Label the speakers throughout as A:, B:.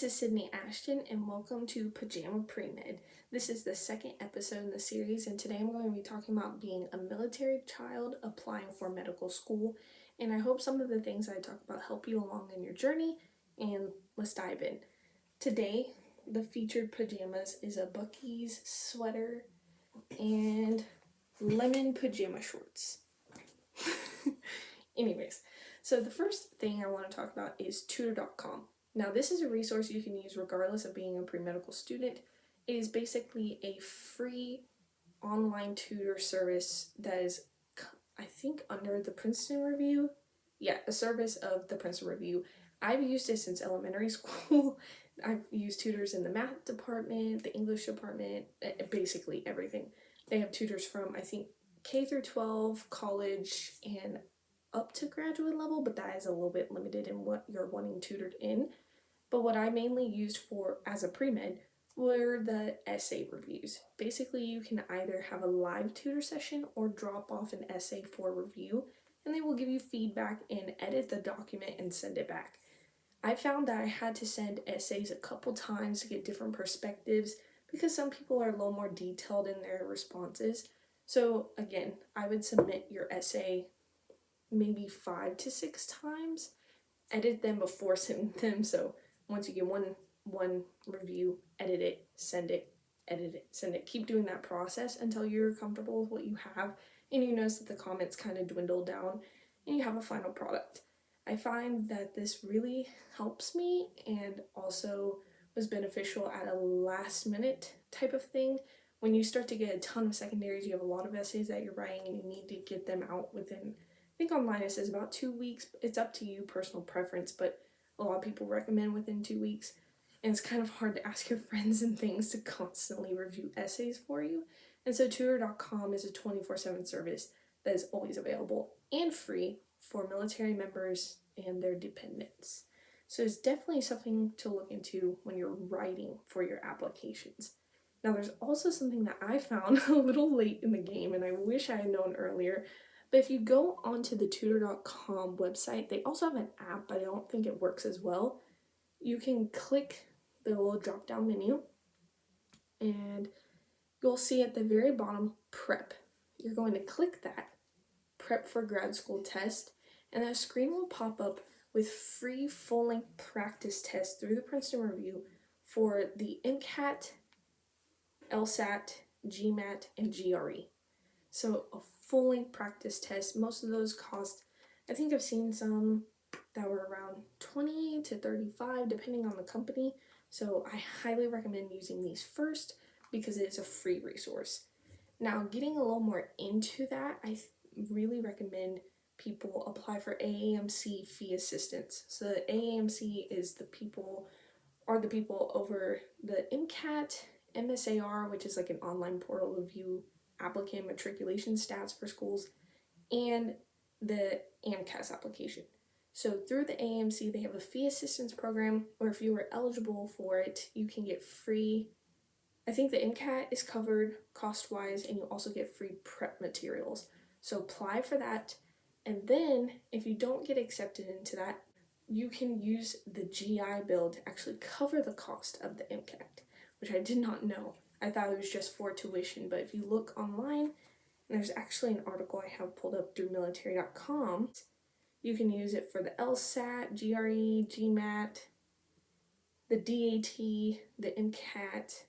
A: is Sidney Ashton, and welcome to Pajama Pre-Med. This is the second episode in the series, and today I'm going to be talking about being a military child applying for medical school. And I hope some of the things I talk about help you along in your journey, and let's dive in. Today, the featured pajamas is a Buc-ee's sweater and lemon pajama shorts. Anyways, so the first thing I want to talk about is tutor.com. Now, this is a resource you can use regardless of being a pre-medical student. It is basically a free online tutor service that is, I think, under the Princeton Review. Yeah, a service of the Princeton Review. I've used it since elementary school. I've used tutors in the math department, the English department, basically everything. They have tutors from, I think, K through 12, college, and up to graduate level, but that is a little bit limited in what you're wanting tutored in. But what I mainly used for as a pre-med were the essay reviews. Basically, you can either have a live tutor session or drop off an essay for review, and they will give you feedback and edit the document and send it back. I found that I had to send essays a couple times to get different perspectives because some people are a little more detailed in their responses. So again, I would submit your essay maybe 5 to 6 times, edit them before sending them. So once you get one review, edit it, send it, edit it, send it. Keep doing that process until you're comfortable with what you have and you notice that the comments kind of dwindle down and you have a final product. I find that this really helps me and also was beneficial at a last minute type of thing. When you start to get a ton of secondaries, you have a lot of essays that you're writing and you need to get them out within, I think online it says about 2 weeks. It's up to you, personal preference, but a lot of people recommend within 2 weeks. And it's kind of hard to ask your friends and things to constantly review essays for you. And so tutor.com is a 24/7 service that is always available and free for military members and their dependents. So it's definitely something to look into when you're writing for your applications. Now, there's also something that I found a little late in the game, and I wish I had known earlier. But if you go onto the tutor.com website, they also have an app, but I don't think it works as well. You can click the little drop-down menu, and you'll see at the very bottom, prep. You're going to click that, prep for grad school test, and a screen will pop up with free full-length practice tests through the Princeton Review for the MCAT, LSAT, GMAT, and GRE. So a full-length practice test, most of those cost, I think I've seen some that were around $20 to $35 depending on the company. So I highly recommend using these first because it is a free resource. Now, getting a little more into that, I really recommend people apply for AAMC fee assistance. So the AAMC is the people over the MCAT, MSAR, which is like an online portal to view applicant matriculation stats for schools, and the AMCAS application. So through the AAMC, they have a fee assistance program where if you are eligible for it, you can get free, I think the MCAT is covered cost-wise, and you also get free prep materials. So apply for that, and then if you don't get accepted into that, you can use the GI Bill to actually cover the cost of the MCAT, which I did not know. I thought it was just for tuition, but if you look online, and there's actually an article I have pulled up through military.com, you can use it for the LSAT, GRE, GMAT, the DAT, the MCAT,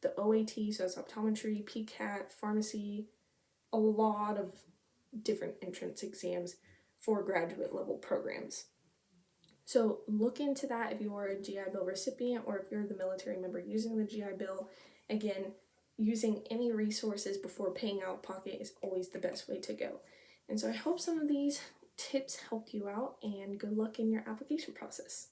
A: the OAT, so it's optometry, PCAT, pharmacy, a lot of different entrance exams for graduate level programs. So look into that if you are a GI Bill recipient or if you're the military member using the GI Bill. Again, using any resources before paying out of pocket is always the best way to go. And so I hope some of these tips helped you out, and good luck in your application process.